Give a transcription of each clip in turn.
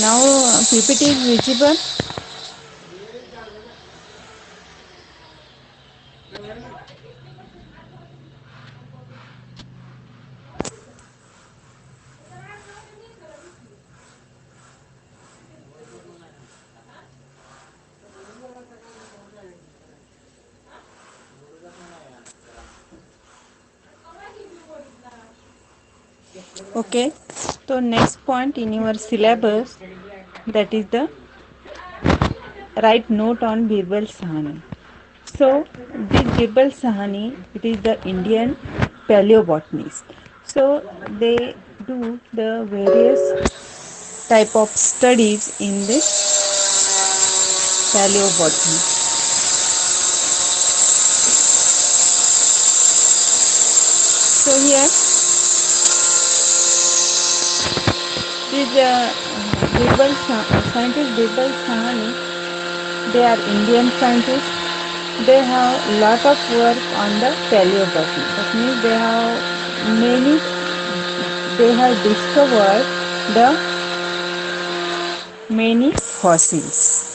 Now PPT is visible. Okay. So next point in your syllabus, that is the write note on Birbal Sahani. So this Birbal Sahani, it is the Indian paleobotanist. So they do the various type of studies in this paleobotany. So here this scientist Birbal Sahani, they are Indian scientists. They have lot of work on the paleobotany. That means many they have discovered the many fossils.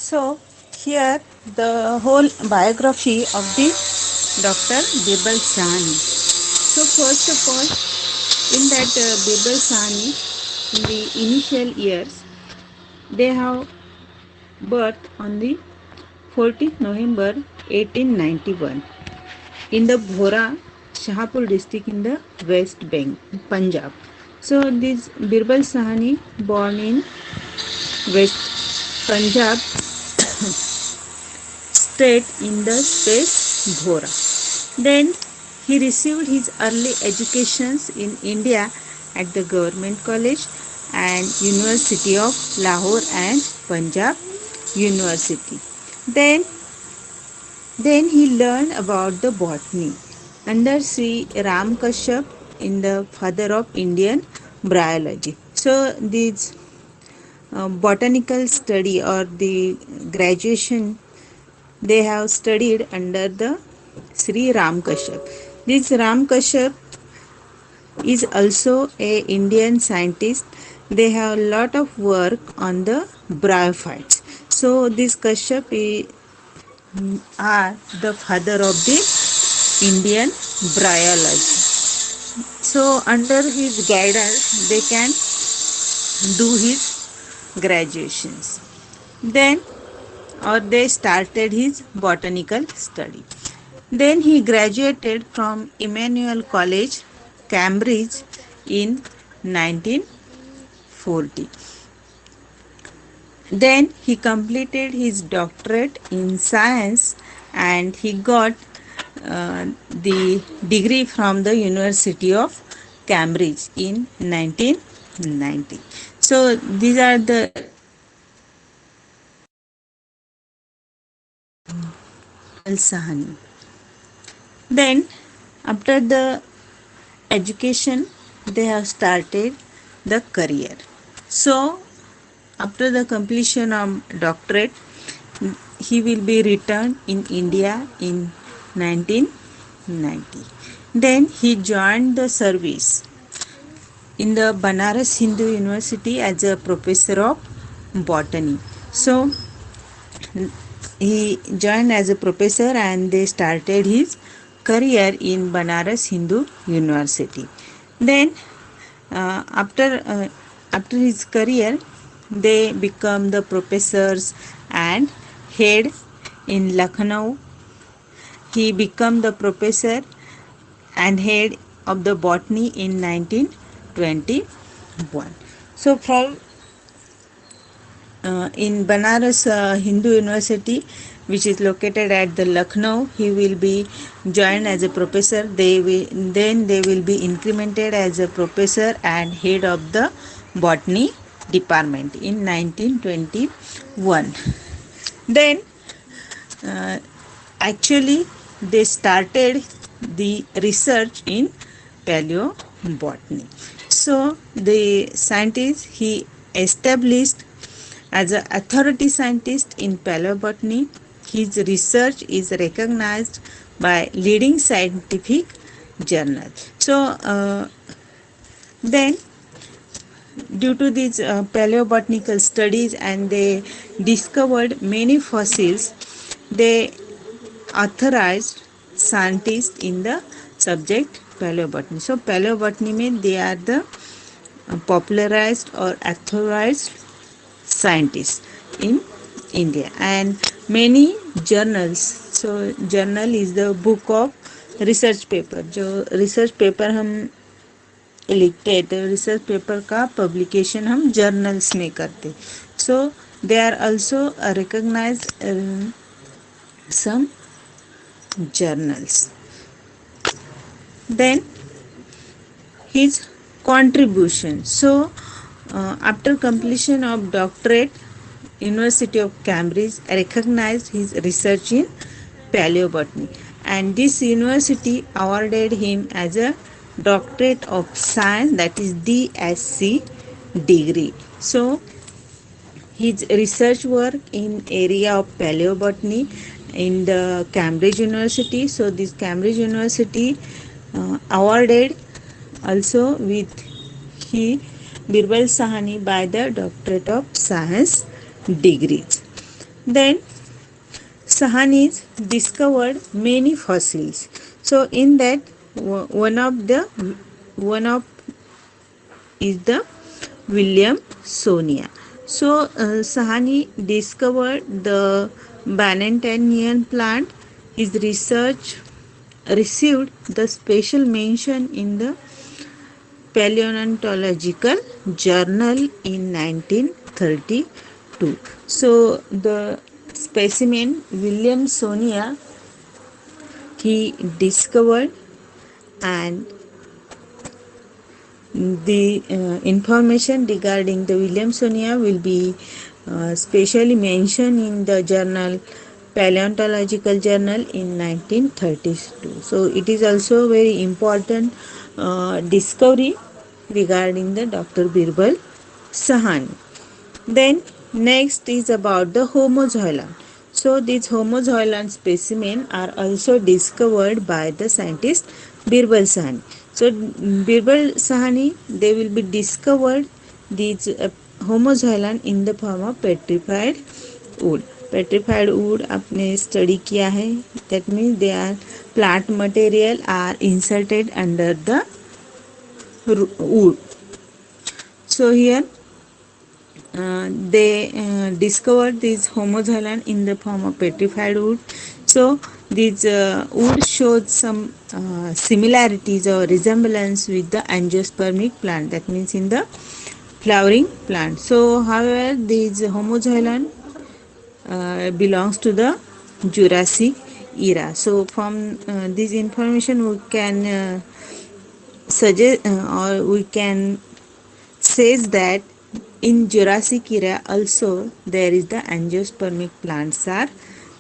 So here the whole biography of the Dr. Birbal Sahni. So first of all, in that Birbal Sahni, in the initial years, they have birth on the 14th November 1891 in the Bhora, Shahpur district in the West Bengal, Punjab. So this Birbal Sahani born in West Punjab state in the space Bhora. Then he received his early educations in India at the Government College and University of Lahore and Punjab University. Then then he learned about the botany under Sri Ram Kashyap in the father of Indian bryology. So this botanical study or the graduation they have studied under the Sri Ram Kashyap. This Ram Kashyap is also a Indian scientist. They have a lot of work on the bryophytes. So this Kashyap are the father of the Indian bryology. So under his guidance they can do his graduations. Then or they started his botanical study. Then he graduated from Emmanuel College, Cambridge in 1940. Then he completed his doctorate in science and he got the degree from the University of Cambridge in 1990. So these are the Sahani. Then after the education they have started the career. So after the completion of doctorate he will be returned in India in 1990. Then he joined the service in the Banaras Hindu University as a professor of botany. So he joined as a professor and they started his career in Banaras Hindu University. Then after his career they become the professors and head in Lucknow. He became the professor and head of the botany in 1921. So from in Banaras Hindu University, which is located at the Lucknow, he will be joined as a professor. They will be incremented as a professor and head of the botany department in 1921. Then actually they started the research in paleobotany. So the scientist, he established as an authority scientist in paleobotany. His research is recognized by leading scientific journals. So then, due to these paleobotanical studies, and they discovered many fossils, they authorized scientists in the subject paleobotany. So paleobotany means they are the popularized or authorized scientists in India, and many journals. So journal is the book of research paper. जो research paper हम लिखते हैं, तो research paper का publication हम journals में करते. So they are also recognise some journals. Then his contribution. So after completion of doctorate, University of Cambridge recognized his research in paleobotany, and this university awarded him as a doctorate of science, that is DSc degree. So his research work in area of paleobotany in the Cambridge University. So this Cambridge University awarded also with he Birbal Sahani by the Doctorate of Science degrees. Then Sahani discovered many fossils. So in that one of is the Williamsonia. So Sahani discovered the Banantanian plant. His research received the special mention in the Paleontological Journal in 1932. So the specimen Williamsonia he discovered, and the information regarding the Williamsonia will be specially mentioned in the journal Paleontological Journal in 1932. So it is also very important discovery regarding the Dr. Birbal Sahani. Then next is about the Homozoilan. So these Homozoilan specimen are also discovered by the scientist Birbal Sahani. So Birbal Sahani, they will be discovered these Homozoilan in the form of petrified wood. Petrified wood आपने study किया है. That means they are plant material are inserted under the wood. So here they discovered this Homozoilan in the form of petrified wood. So this wood shows some similarities or resemblance with the angiospermic plant, that means in the flowering plant. So however, this Homozoilan belongs to the Jurassic era. So from this information we can suggest or we can says that in Jurassic era also there is the angiospermic plants are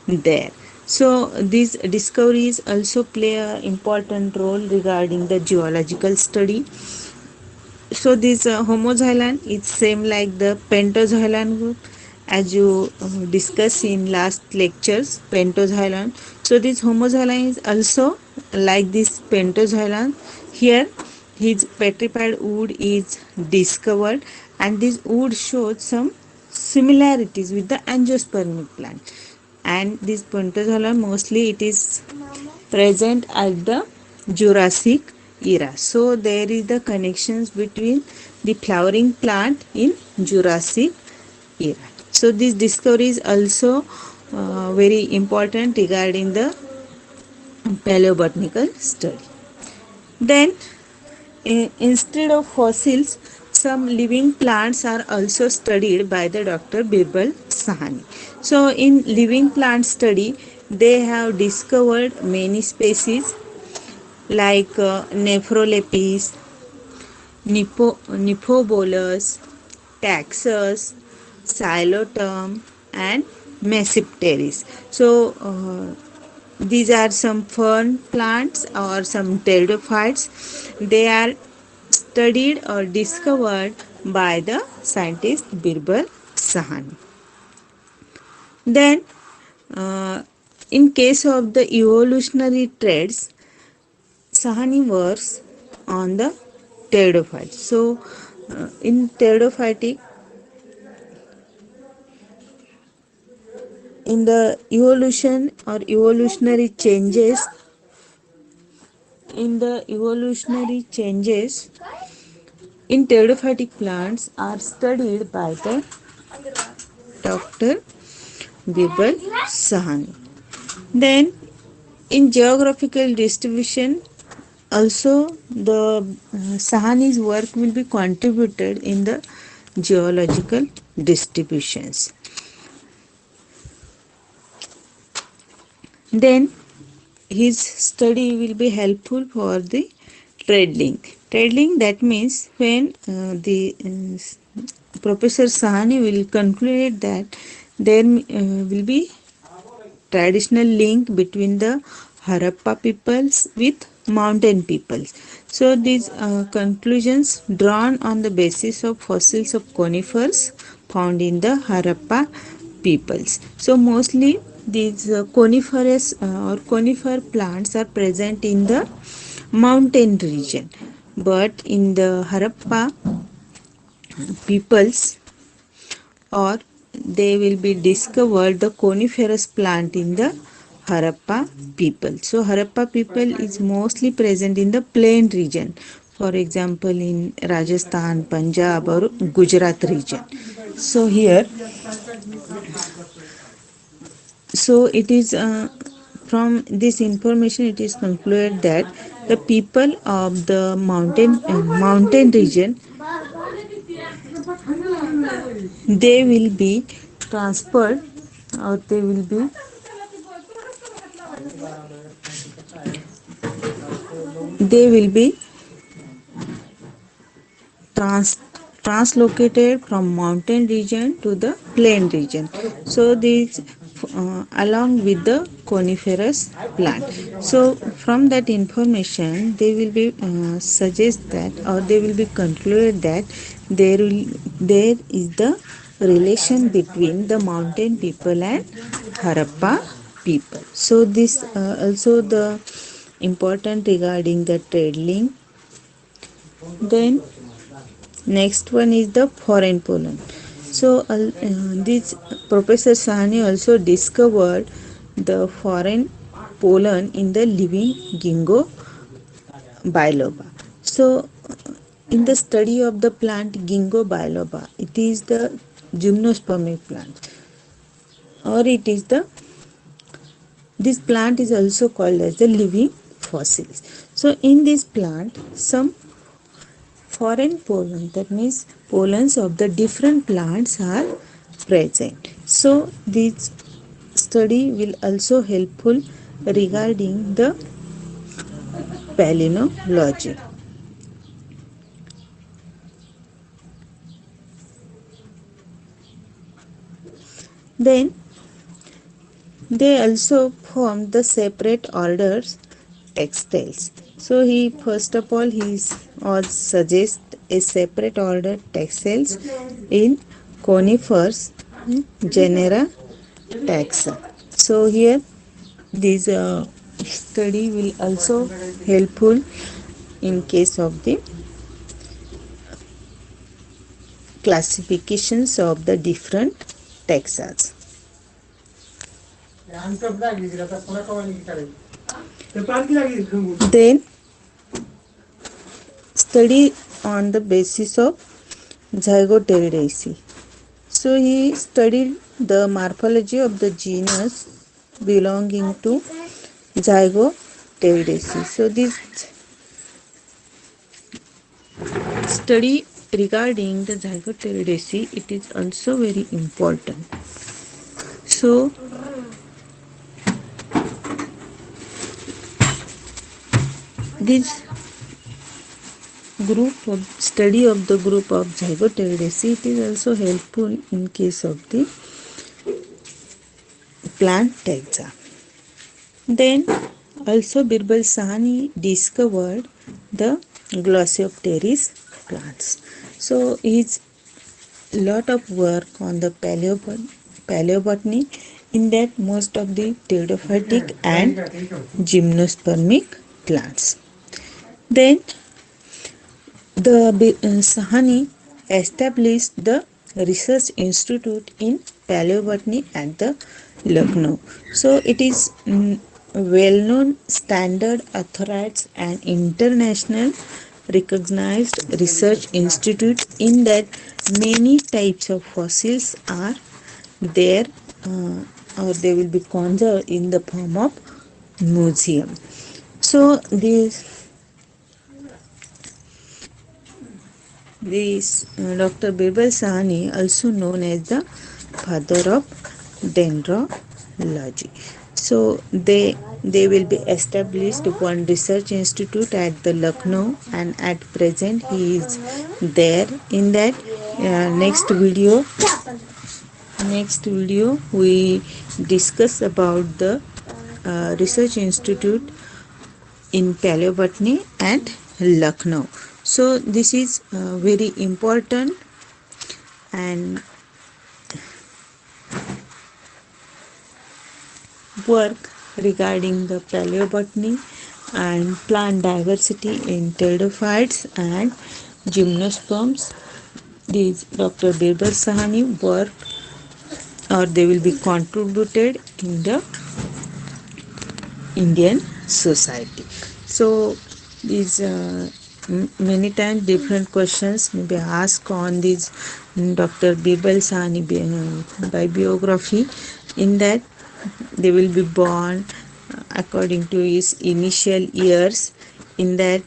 there. So these discoveries also play an important role regarding the geological study. So this Homozoilan is same like the Pentozoilan group, as you discussed in last lectures, Pentozoilan. So this Homozoilan is also like this Pentozoilan. Here his petrified wood is discovered, and this wood shows some similarities with the angiospermic plant. And this Pentozoilan mostly it is present at the Jurassic era. So there is the connections between the flowering plant in Jurassic era. So this discovery is also very important regarding the paleobotanical study. Then instead of fossils, some living plants are also studied by the Dr. Birbal Sahani. So in living plant study, they have discovered many species like Nephrolepis, Nymphobolus, Taxus, Xylotum and Mesipteris. So These are some fern plants or some pteridophytes. They are studied or discovered by the scientist Birbal Sahani. Then, in case of the evolutionary traits, Sahani works on the pteridophytes. So, in pteridophytic, in the evolution or evolutionary changes, in the evolutionary changes in pteridophytic plants are studied by the Dr. Birbal Sahani. Then, in geographical distribution, also the Sahani's work will be contributed in the geological distributions. Then his study will be helpful for the trade link. Trade link, that means when the Professor Sahani will conclude that there will be traditional link between the Harappa peoples with mountain peoples. So these conclusions drawn on the basis of fossils of conifers found in the Harappa peoples. So mostly these coniferous or conifer plants are present in the mountain region, but in the Harappa peoples, or they will be discovered the coniferous plant in the Harappa people. So Harappa people is mostly present in the plain region, for example in Rajasthan, Punjab or Gujarat region. So here, so it is from this information it is concluded that the people of the mountain region, they will be transferred, or they will be translocated from mountain region to the plain region. So these along with the coniferous plant. So from that information they will be suggest that, or they will be concluded that there is the relation between the mountain people and Harappa people. So this also the important regarding the trade link. Then next one is the foreign pollen. So this Professor Sahani also discovered the foreign pollen in the living ginkgo biloba. So in the study of the plant ginkgo biloba, it is the gymnospermic plant, or it is the, this plant is also called as the living fossils. So in this plant some foreign pollen, that means pollens of the different plants are present. So this study will also helpful regarding the palynology. Then they also form the separate orders textiles. So he first of all he or suggest a separate order textiles in conifers genera taxa. So here this study will also helpful in case of the classifications of the different taxas. Then study on the basis of Zygoteridaceae. So he studied the morphology of the genus belonging to Zygoteridaceae. So this study regarding the Zygoteridaceae, it is also very important. So this group of study of the group of Zygoteridaceae, it is also helpful in case of the plant taxa. Then also Birbal Sahani discovered the Glossopteris plants. So his lot of work on the paleobotany, in that most of the pteridophytic and gymnospermic plants. Then Sahani established the research institute in paleobotany at the Lucknow. So it is well-known, standard, authorized, and international recognized research institute, in that many types of fossils are there, or they will be conserved in the form of museum. So this Dr. Birbal Sahni, also known as the father of dendrology. So they will be established one research institute at the Lucknow, and at present he is there. In that next video we discuss about the research institute in paleobotany at Lucknow. So this is very important and work regarding the paleobotany and plant diversity in pteridophytes and gymnosperms. These Dr. Birbal Sahani work, or they will be contributed in the Indian society. So these many times different questions may be asked on this Dr. Birbal Sahni biography. In that they will be born according to his initial years, in that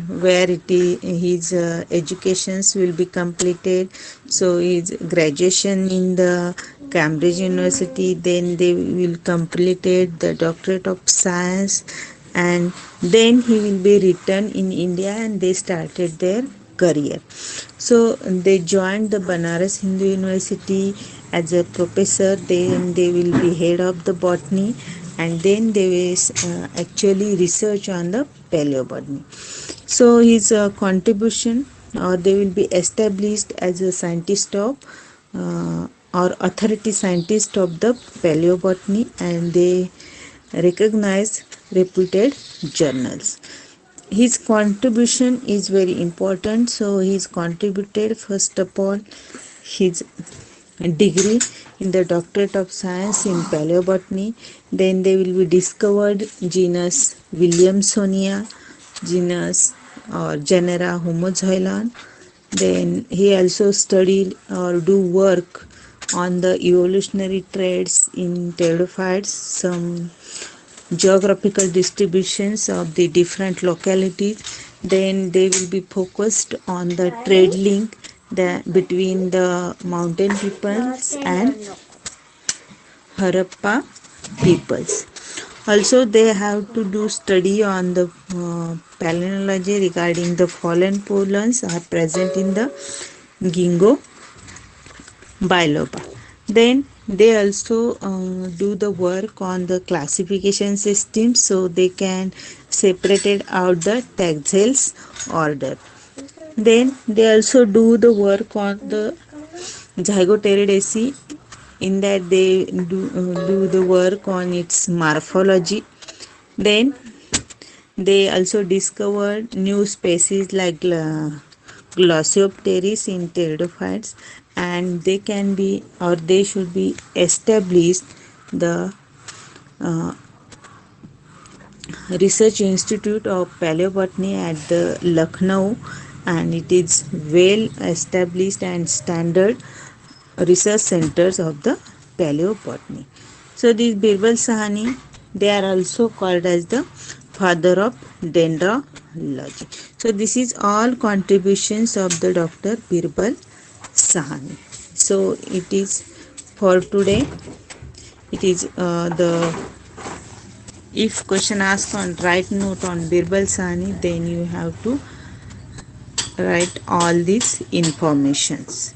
where his educations will be completed. So his graduation in the Cambridge University, then they will completed the doctorate of science, and then he will be returned in India and they started their career. So they joined the Banaras Hindu University as a professor, then they will be head of the botany, and then they will actually research on the paleobotany. So his contribution, or they will be established as a scientist of or authority scientist of the paleobotany, and they recognize reputed journals. His contribution is very important. So he's contributed first of all his degree in the doctorate of science in paleobotany. Then they will be discovered genus Williamsonia, genus or genera Homozoilon. Then he also studied or do work on the evolutionary traits in pteridophytes, some geographical distributions of the different localities. Then they will be focused on the trade link between the mountain peoples and Harappa peoples. Also they have to do study on the palynology regarding the fallen polans are present in the Ginkgo biloba. Then they also do the work on the classification system, so they can separate out the taxels order. Then they also do the work on the Zygoteridaceae, in that they do the work on its morphology. Then they also discovered new species like Glossopteris in pteridophytes, and they can be, or they should be established the Research Institute of Paleobotany at the Lucknow, and it is well established and standard research centers of the paleobotany. So these Birbal Sahani, they are also called as the father of dendrology. So this is all contributions of the Dr. Birbal Sahani. So it is for today. It is the if question asked on write note on Birbal Sahani, then you have to write all these informations.